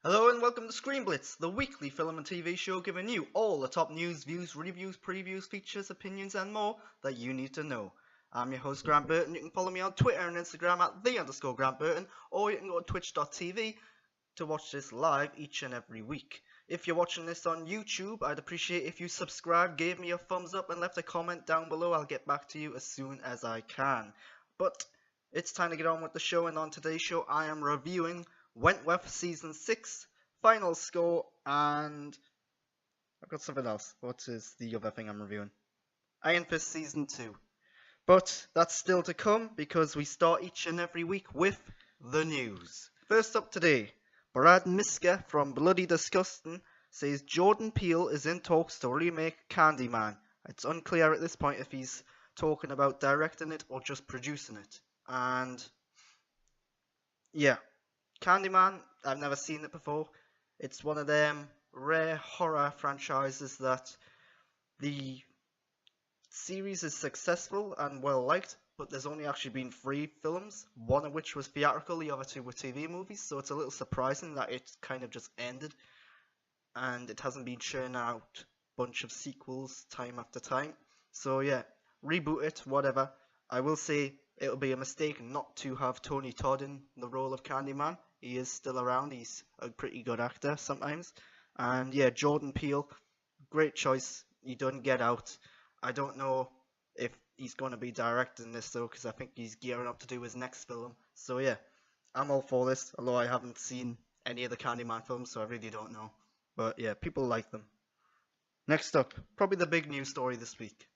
Hello and welcome to ScreenBlitz, the weekly film and TV show giving you all the top news, views, reviews, previews, features, opinions and more that you need to know. I'm your host Grant Burton. You can follow me on Twitter and Instagram at _Grant Burton, or you can go to twitch.tv to watch this live each and every week. If you're watching this on YouTube, I'd appreciate if you subscribe, gave me a thumbs up and left a comment down below. I'll get back to you as soon as I can. But it's time to get on with the show, and on today's show I am reviewing Wentworth Season 6, final score, and I've got something else. What is the other thing I'm reviewing? Iron Fist Season 2. But that's still to come, because we start each and every week with the news. First up today, Brad Miska from Bloody Disgusting says Jordan Peele is in talks to remake Candyman. It's unclear at this point if he's talking about directing it or just producing it. And yeah, Candyman, I've never seen it before. It's one of them rare horror franchises that the series is successful and well liked, but there's only actually been 3 films, one of which was theatrical, the other 2 were TV movies, so it's a little surprising that it kind of just ended and it hasn't been churning out a bunch of sequels time after time. So yeah, reboot it, whatever. I will say it'll be a mistake not to have Tony Todd in the role of Candyman. He is still around, he's a pretty good actor sometimes. And yeah, Jordan Peele, great choice. He done Get Out. I don't know if he's going to be directing this though, because I think he's gearing up to do his next film. So yeah, I'm all for this, although I haven't seen any of the Candyman films, so I really don't know. But yeah, people like them. Next up, probably the big news story this week.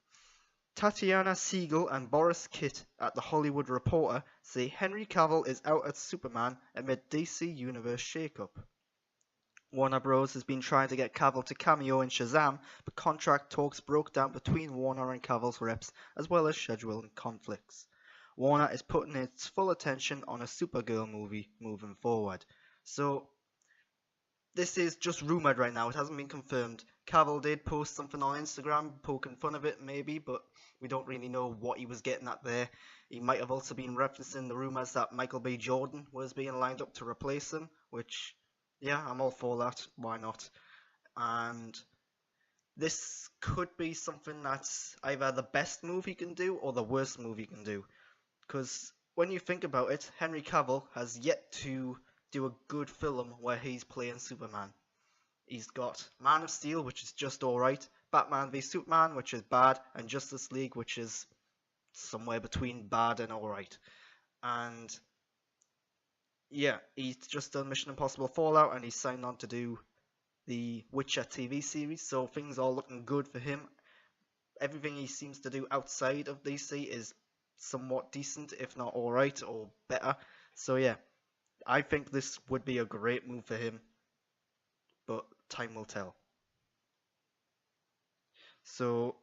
Tatiana Siegel and Boris Kitt at The Hollywood Reporter say Henry Cavill is out as Superman amid DC Universe shakeup. Warner Bros. Has been trying to get Cavill to cameo in Shazam, but contract talks broke down between Warner and Cavill's reps, as well as scheduling conflicts. Warner is putting its full attention on a Supergirl movie moving forward. So, this is just rumoured right now, it hasn't been confirmed. Cavill did post something on Instagram poking fun of it maybe, but we don't really know what he was getting at there. He might have also been referencing the rumours that Michael B. Jordan was being lined up to replace him, which, yeah, I'm all for that, why not? And this could be something that's either the best move he can do or the worst move he can do. Because when you think about it, Henry Cavill has yet to do a good film where he's playing Superman. He's got Man of Steel, which is just alright, Batman v Superman, which is bad, and Justice League, which is somewhere between bad and alright. And yeah, he's just done Mission Impossible Fallout, and he's signed on to do the Witcher TV series, so things are looking good for him. Everything he seems to do outside of DC is somewhat decent, if not alright, or better. So yeah, I think this would be a great move for him, but time will tell. So,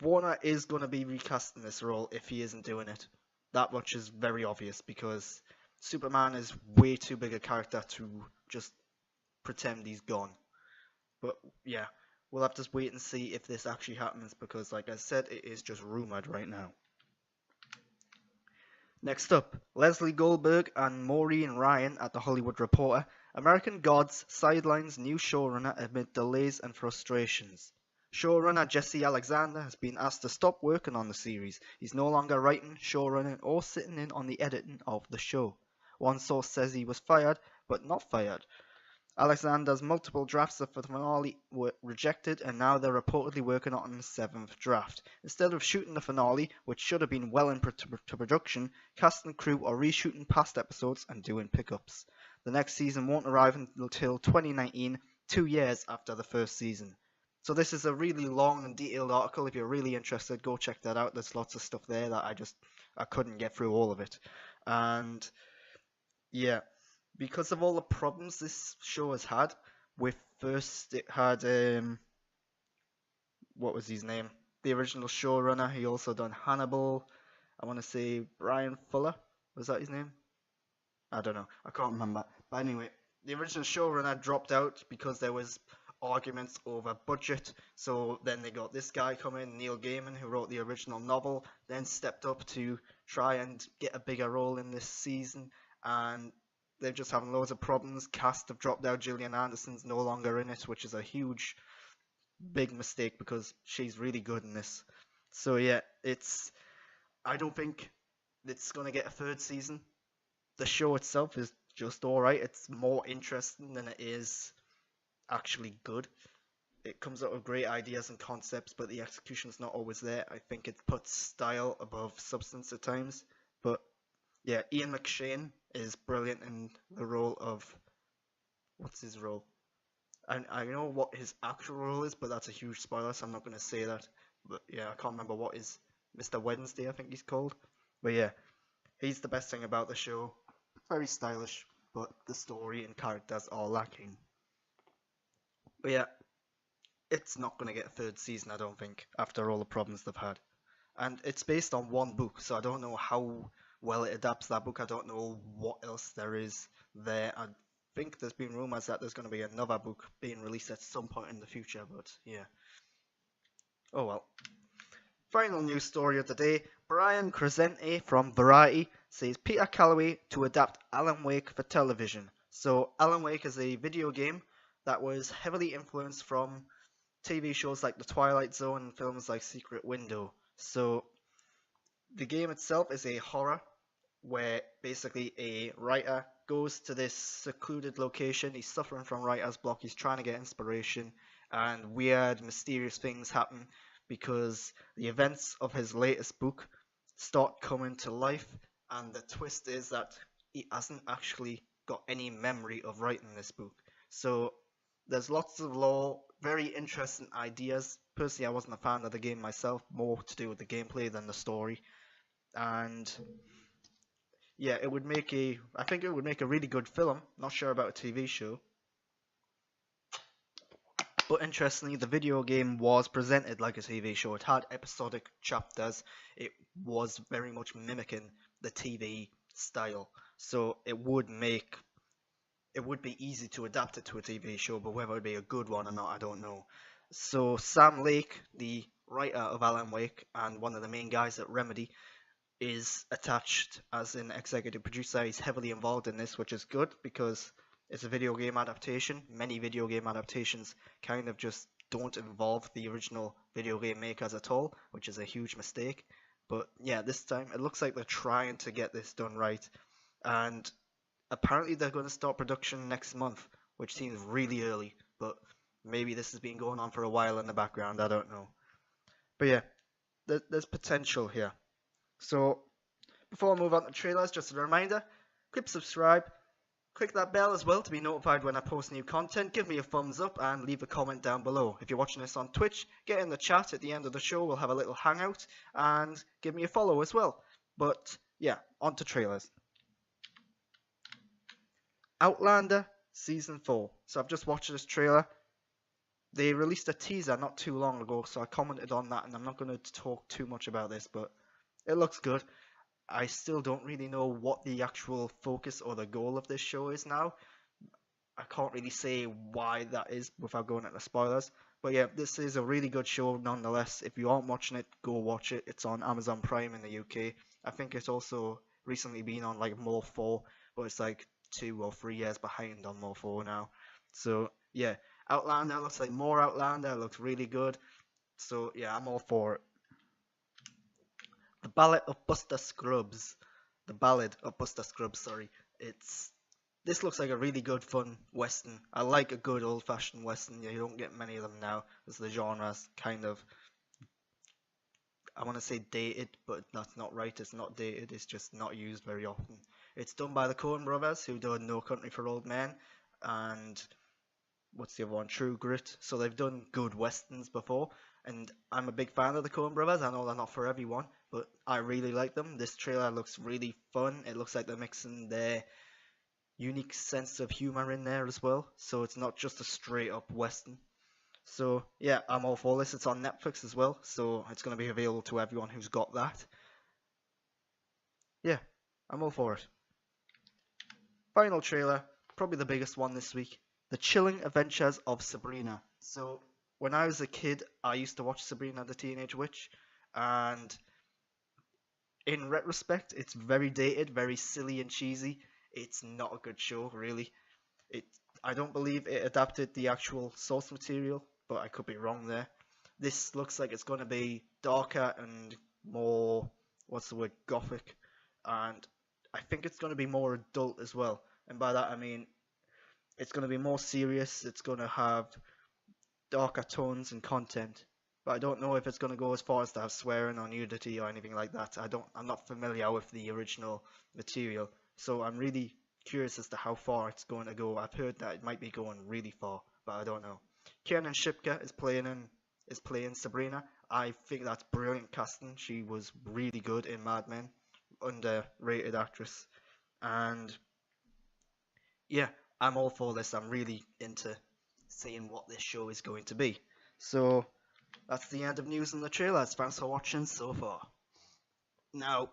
Warner is going to be recasting this role if he isn't doing it. That much is very obvious, because Superman is way too big a character to just pretend he's gone. But yeah, we'll have to wait and see if this actually happens, because like I said, it is just rumoured right now. Next up, Leslie Goldberg and Maureen Ryan at The Hollywood Reporter. American Gods sidelines new showrunner amid delays and frustrations. Showrunner Jesse Alexander has been asked to stop working on the series. He's no longer writing, showrunning, or sitting in on the editing of the show. One source says he was fired, but not fired. Alexander's multiple drafts of the finale were rejected, and now they're reportedly working on the 7th draft. Instead of shooting the finale, which should have been well into production, cast and crew are reshooting past episodes and doing pickups. The next season won't arrive until 2019, 2 years after the first season. So this is a really long and detailed article. If you're really interested, go check that out. There's lots of stuff there that I couldn't get through all of it. And yeah, because of all the problems this show has had, with first it had what was his name? The original showrunner. He also done Hannibal. I want to say Brian Fuller. Was that his name? I don't know. I can't remember. But anyway, the original showrunner dropped out because there was arguments over budget. So then they got this guy come in, Neil Gaiman, who wrote the original novel, then stepped up to try and get a bigger role in this season, and they're just having loads of problems. Cast have dropped out. Gillian Anderson's no longer in it, which is a huge, big mistake because she's really good in this. So yeah, I don't think it's gonna get a third season. The show itself is just alright. It's more interesting than it is actually good. It comes up with great ideas and concepts, but the execution's not always there. I think it puts style above substance at times. But yeah, Ian McShane is brilliant in the role of, what's his role? And I know what his actual role is, but that's a huge spoiler, so I'm not going to say that. But yeah, I can't remember what is Mr. Wednesday, I think he's called. But yeah, he's the best thing about the show. Very stylish, but the story and characters are lacking. But yeah, it's not going to get a third season, I don't think, after all the problems they've had. And it's based on one book, so I don't know how well it adapts that book. I don't know what else there is there. I think there's been rumors that there's going to be another book being released at some point in the future, but yeah. Oh well. Final news story of the day. Brian Crescente from Variety says Peter Calloway to adapt Alan Wake for television. So Alan Wake is a video game that was heavily influenced from TV shows like The Twilight Zone and films like Secret Window. So the game itself is a horror where basically a writer goes to this secluded location. He's suffering from writer's block. He's trying to get inspiration, and weird, mysterious things happen because the events of his latest book start coming to life. And the twist is that he hasn't actually got any memory of writing this book. So there's lots of lore, very interesting ideas. Personally, I wasn't a fan of the game myself, more to do with the gameplay than the story. And yeah, I think it would make a really good film. Not sure about a TV show. But interestingly, the video game was presented like a TV show. It had episodic chapters. It was very much mimicking the TV style. So it would be easy to adapt it to a TV show, but whether it would be a good one or not, I don't know. So Sam Lake, the writer of Alan Wake and one of the main guys at Remedy, is attached as an executive producer. He's heavily involved in this, which is good because it's a video game adaptation. Many video game adaptations kind of just don't involve the original video game makers at all, which is a huge mistake. But yeah, this time it looks like they're trying to get this done right. And apparently they're going to start production next month, which seems really early, but maybe this has been going on for a while in the background, I don't know. But yeah, there's potential here. So, before I move on to trailers, just a reminder, click subscribe, click that bell as well to be notified when I post new content, give me a thumbs up and leave a comment down below. If you're watching this on Twitch, get in the chat at the end of the show, we'll have a little hangout, and give me a follow as well. But yeah, on to trailers. Outlander Season 4. So I've just watched this trailer. They released a teaser not too long ago, so I commented on that, and I'm not going to talk too much about this, but it looks good. I still don't really know what the actual focus or the goal of this show is now. I can't really say why that is without going into spoilers. But yeah, this is a really good show nonetheless. If you aren't watching it, go watch it. It's on Amazon Prime in the UK. I think it's also recently been on like More 4, but it's like 2 or 3 years behind on More 4 now. So yeah, Outlander looks like more Outlander. It looks really good. So yeah, I'm all for it. The Ballad of Buster Scruggs. The Ballad of Buster Scruggs, sorry. This looks like a really good fun western. I like a good old-fashioned western. You don't get many of them now, as the genre's kind of, I want to say dated, but that's not right. It's not dated, it's just not used very often. It's done by the Coen brothers, who done No Country for Old Men, and what's the other one? True Grit. So they've done good westerns before, and I'm a big fan of the Coen brothers. I know they're not for everyone, but I really like them. This trailer looks really fun. It looks like they're mixing their unique sense of humor in there as well, so it's not just a straight up western. So yeah, I'm all for this. It's on Netflix as well, so it's going to be available to everyone who's got that. Yeah, I'm all for it. Final trailer, probably the biggest one this week, The Chilling Adventures of Sabrina. So when I was a kid, I used to watch Sabrina the Teenage Witch, and in retrospect, it's very dated, very silly and cheesy. it's not a good show, really. It I don't believe it adapted the actual source material, but I could be wrong there. This looks like it's going to be darker and more, what's the word, gothic, and I think it's going to be more adult as well. And by that I mean it's going to be more serious. It's going to have darker tones and content. But I don't know if it's going to go as far as to have swearing or nudity or anything like that. I'm not familiar with the original material, so I'm really curious as to how far it's going to go. I've heard that it might be going really far, but I don't know. Kiernan Shipka is playing Sabrina. I think that's brilliant casting. She was really good in Mad Men, underrated actress, and yeah, I'm all for this. I'm really into seeing what this show is going to be. So that's the end of news and the trailers. Thanks for watching so far. Now,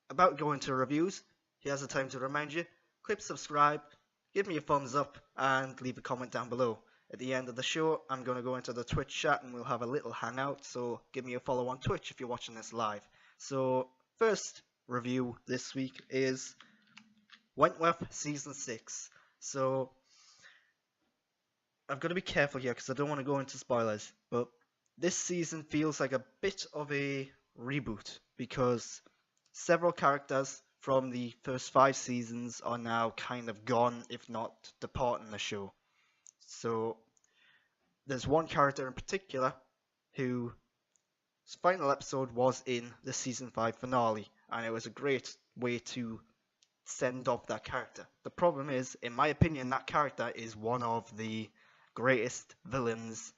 about going to reviews, here's the time to remind you, click subscribe, give me a thumbs up, and leave a comment down below. At the end of the show, I'm going to go into the Twitch chat and we'll have a little hangout, so give me a follow on Twitch if you're watching this live. So, first review this week is Wentworth Season 6. So, I've got to be careful here because I don't want to go into spoilers, but this season feels like a bit of a reboot because several characters from the first 5 seasons are now kind of gone, if not departing the show. So there's one character in particular whose final episode was in the season 5 finale, and it was a great way to send off that character. The problem is, in my opinion, that character is one of the greatest villains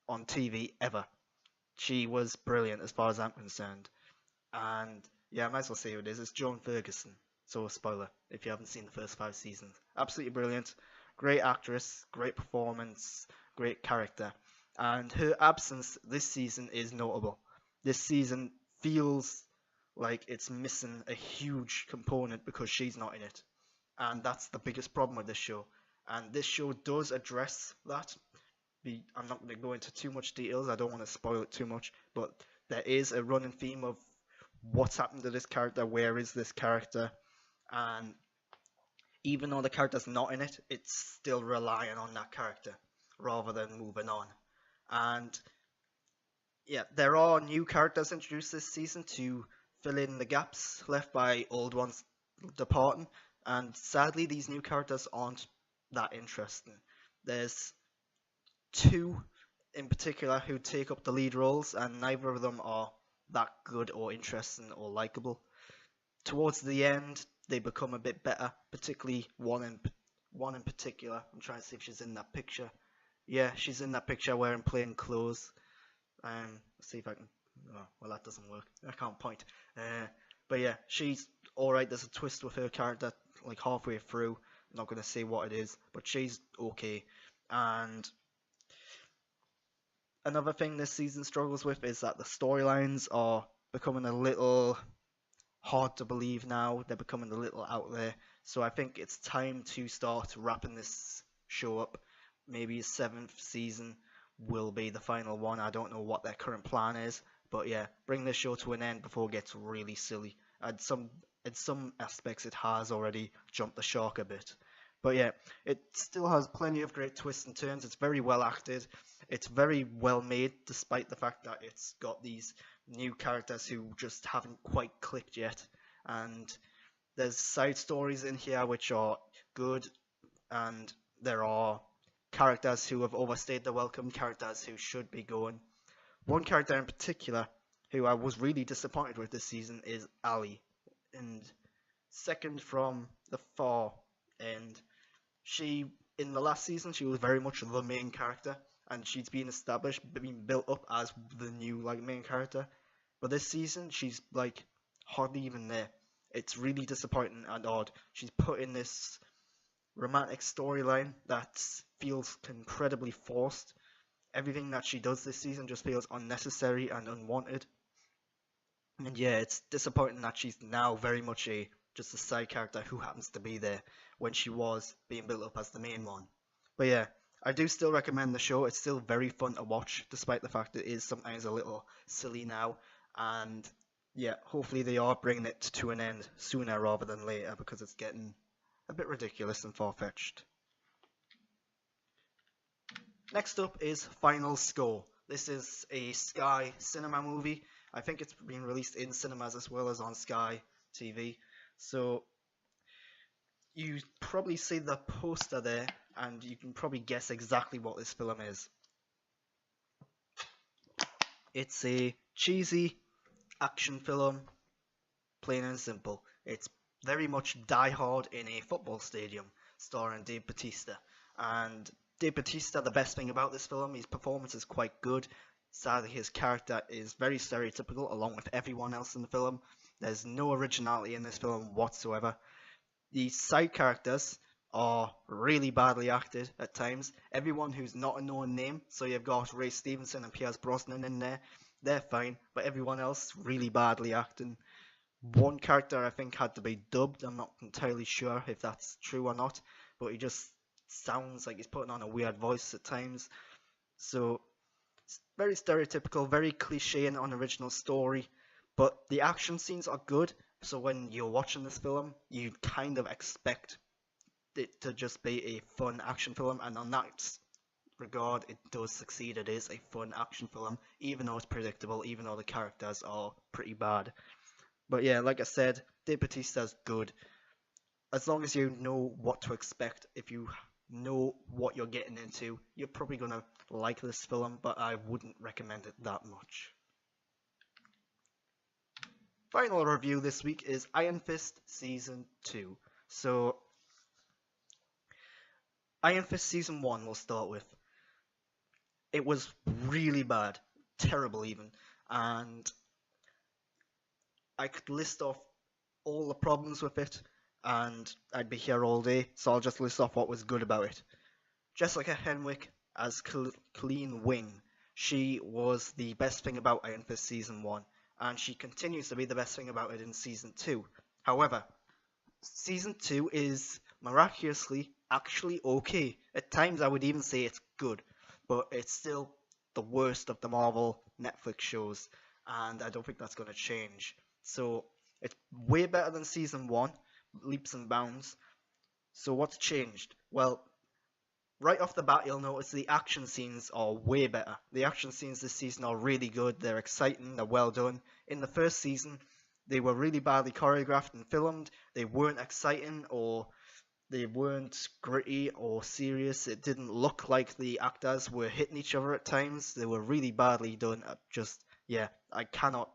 on TV ever. She was brilliant as far as I'm concerned. And yeah, I might as well say who it is. It's Joan Ferguson. So a spoiler if you haven't seen the first 5 seasons. Absolutely brilliant. Great actress, great performance, great character. And her absence this season is notable. This season feels like it's missing a huge component because she's not in it. And that's the biggest problem with this show. And this show does address that. I'm not going to go into too much details. I don't want to spoil it too much. But there is a running theme of what's happened to this character, where is this character, and even though the character's not in it, it's still relying on that character rather than moving on. And yeah, there are new characters introduced this season to fill in the gaps left by old ones departing, and sadly these new characters aren't that interesting. There's 2 in particular who take up the lead roles, and neither of them are that good or interesting or likable. Towards the end, they become a bit better, particularly one in particular. I'm trying to see if she's in that picture. Yeah, she's in that picture wearing plain clothes. Let's see if I can. Oh, well, that doesn't work. I can't point. But yeah, she's alright. There's a twist with her character like halfway through. I'm not going to say what it is, but she's okay. And another thing this season struggles with is that the storylines are becoming a little hard to believe now. They're becoming a little out there. So I think it's time to start wrapping this show up. Maybe a 7th season will be the final one. I don't know what their current plan is. But yeah, bring this show to an end before it gets really silly. In some aspects it has already jumped the shark a bit. But yeah, it still has plenty of great twists and turns. It's very well acted. It's very well made, despite the fact that it's got these new characters who just haven't quite clicked yet. And there's side stories in here which are good, and there are characters who have overstayed their welcome, characters who should be going. One character in particular who I was really disappointed with this season is Ali, and second from the far end. In the last season, she was very much the main character, and she's been established, been built up as the new main character. But this season, she's hardly even there. It's really disappointing and odd. She's put in this romantic storyline that feels incredibly forced. Everything that she does this season just feels unnecessary and unwanted. And yeah, it's disappointing that she's now very much just a side character who happens to be there when she was being built up as the main one. But yeah, I do still recommend the show. It's still very fun to watch, despite the fact it is sometimes a little silly now. And yeah, hopefully they are bringing it to an end sooner rather than later, because it's getting a bit ridiculous and far-fetched. Next up is Final Score. This is a Sky Cinema movie. I think it's been released in cinemas as well as on Sky TV. So you probably see the poster there, and you can probably guess exactly what this film is. It's a cheesy action film, plain and simple. It's very much Die Hard in a football stadium, starring Dave Bautista. And Dave Bautista, the best thing about this film, his performance is quite good. Sadly, his character is very stereotypical, along with everyone else in the film. There's no originality in this film whatsoever. The side characters are really badly acted at times. Everyone who's not a known name, so you've got Ray Stevenson and Pierce Brosnan in there, they're fine, but everyone else really badly acting. One character I think had to be dubbed. I'm not entirely sure if that's true or not, but he just sounds like he's putting on a weird voice at times. So it's very stereotypical, very cliche and unoriginal story, but the action scenes are good. So when you're watching this film, you kind of expect it to just be a fun action film, and on that regard, it does succeed. It is a fun action film, even though it's predictable, even though the characters are pretty bad. But yeah, like I said, Dave Bautista's good. As long as you know what to expect, if you know what you're getting into, you're probably going to like this film, but I wouldn't recommend it that much. Final review this week is Iron Fist Season 2. So, Iron Fist Season 1 we'll start with. It was really bad, terrible even, and I could list off all the problems with it, and I'd be here all day, so I'll just list off what was good about it. Jessica Henwick as Colleen Wing. She was the best thing about Iron Fist Season 1, and she continues to be the best thing about it in Season 2. However, Season 2 is miraculously actually okay. At times I would even say it's good, but it's still the worst of the Marvel Netflix shows, and I don't think that's going to change. So it's way better than Season 1, leaps and bounds. So what's changed? Well, right off the bat you'll notice the action scenes are way better. The action scenes this season are really good, they're exciting, they're well done. In the first season, they were really badly choreographed and filmed, they weren't exciting or they weren't gritty or serious. It didn't look like the actors were hitting each other at times. They were really badly done. I cannot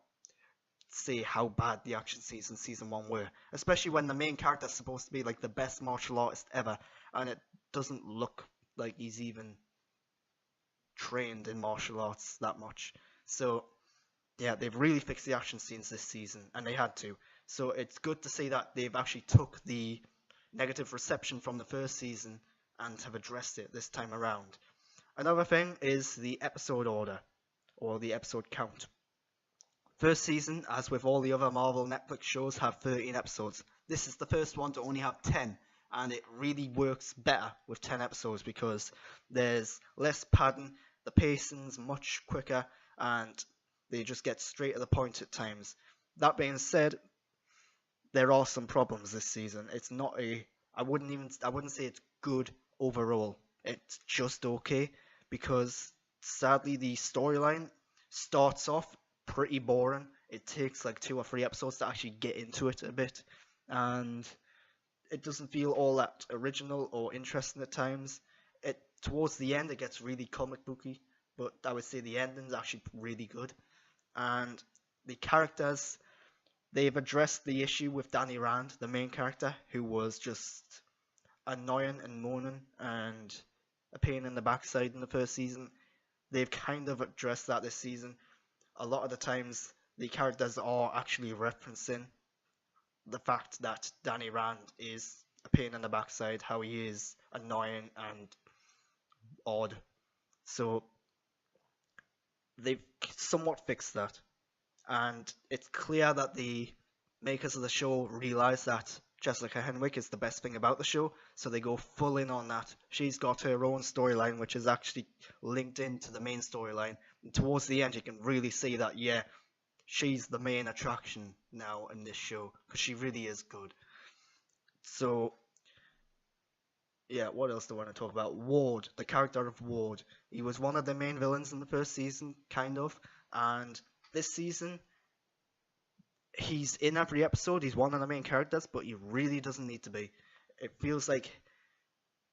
say how bad the action scenes in Season 1 were, especially when the main character is supposed to be like the best martial artist ever, and it doesn't look like he's even trained in martial arts that much. So yeah, they've really fixed the action scenes this season, and they had to. So it's good to see that they've actually took the negative reception from the first season and have addressed it this time around. Another thing is the episode order, or the episode count. First season, as with all the other Marvel Netflix shows, have 13 episodes. This is the first one to only have 10, and it really works better with 10 episodes because there's less padding, the pacing's much quicker, and they just get straight to the point at times. That being said, there are some problems this season. It's not I wouldn't say it's good overall. It's just okay, because sadly the storyline starts off pretty boring. It takes like 2 or 3 episodes to actually get into it a bit, and it doesn't feel all that original or interesting at times. Towards the end it gets really comic booky, but I would say the ending's actually really good. And the characters, they've addressed the issue with Danny Rand, the main character, who was just annoying and moaning and a pain in the backside in the first season. They've kind of addressed that this season. A lot of the times the characters are actually referencing the fact that Danny Rand is a pain in the backside, how he is annoying and odd. So they've somewhat fixed that, and it's clear that the makers of the show realize that Jessica Henwick is the best thing about the show, so they go full in on that. She's got her own storyline, which is actually linked into the main storyline, and towards the end you can really see that, yeah, she's the main attraction now in this show, because she really is good. So Yeah, what else do I want to talk about? Ward, the character of Ward. He was one of the main villains in the first season, kind of, and this season he's in every episode. He's one of the main characters, but he really doesn't need to be. It feels like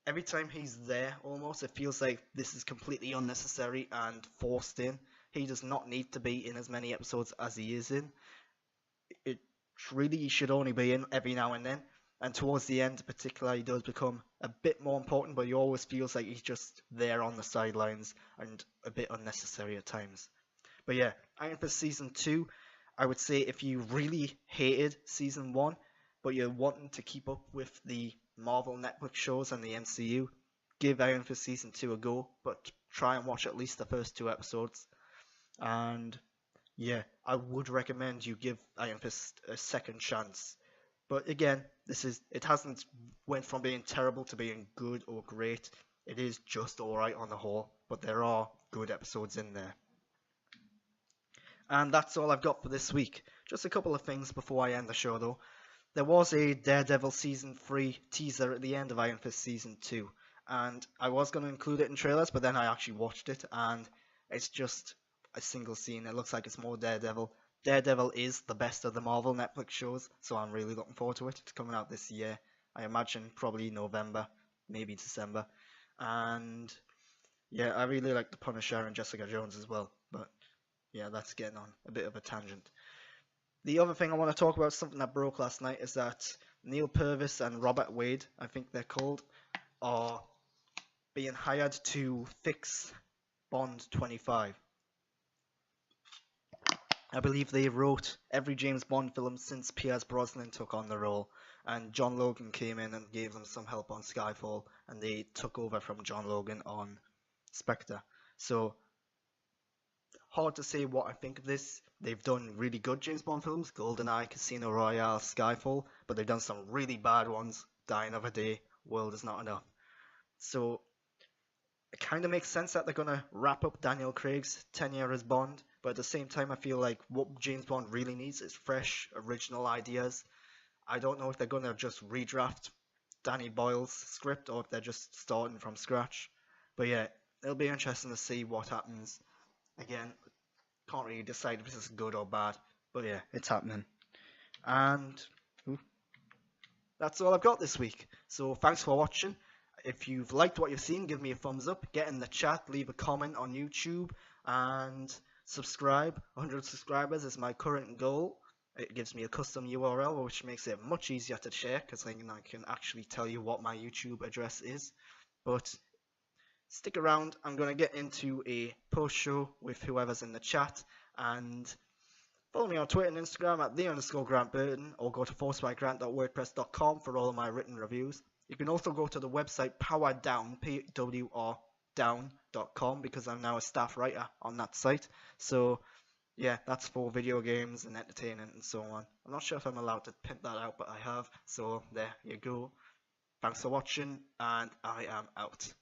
every time he's there, almost, it feels like this is completely unnecessary and forced in. He does not need to be in as many episodes as he is in. It really should only be in every now and then. And towards the end, particularly, he does become a bit more important, but he always feels like he's just there on the sidelines and a bit unnecessary at times. But yeah, Iron Fist Season 2, I would say if you really hated Season 1, but you're wanting to keep up with the Marvel Netflix shows and the MCU, give Iron Fist Season 2 a go, but try and watch at least the first 2 episodes. And yeah, I would recommend you give Iron Fist a second chance. But again, it hasn't went from being terrible to being good or great. It is just alright on the whole, but there are good episodes in there. And that's all I've got for this week. Just a couple of things before I end the show though. There was a Daredevil Season 3 teaser at the end of Iron Fist Season 2. And I was going to include it in trailers, but then I actually watched it and it's just a single scene. It looks like it's more Daredevil. Daredevil is the best of the Marvel Netflix shows, so I'm really looking forward to it. It's coming out this year. I imagine probably November, maybe December. And yeah, I really like the Punisher and Jessica Jones as well. But yeah, that's getting on a bit of a tangent. The other thing I want to talk about, something that broke last night, is that Neil Purvis and Robert Wade, I think they're called, are being hired to fix Bond 25. I believe they wrote every James Bond film since Pierce Brosnan took on the role, and John Logan came in and gave them some help on Skyfall, and they took over from John Logan on Spectre. So, hard to say what I think of this. They've done really good James Bond films, GoldenEye, Casino Royale, Skyfall, but they've done some really bad ones, Die Another Day, World Is Not Enough. So, it kind of makes sense that they're going to wrap up Daniel Craig's tenure as Bond, but at the same time I feel like what James Bond really needs is fresh, original ideas. I don't know if they're going to just redraft Danny Boyle's script or if they're just starting from scratch. But yeah, it'll be interesting to see what happens. Again, can't really decide if this is good or bad, but yeah, it's happening. And that's all I've got this week. So thanks for watching. If you've liked what you've seen, give me a thumbs up, get in the chat, leave a comment on YouTube, and subscribe. 100 subscribers is my current goal. It gives me a custom URL, which makes it much easier to share, because I can actually tell you what my YouTube address is. But stick around, I'm going to get into a post show with whoever's in the chat, and follow me on Twitter and Instagram at _Grant Burton, or go to forcedbygrant.wordpress.com for all of my written reviews. You can also go to the website powerdown, PWRdown.com, because I'm now a staff writer on that site. So yeah, that's for video games and entertainment and so on. I'm not sure if I'm allowed to pimp that out, but I have. So there you go. Thanks for watching, and I am out.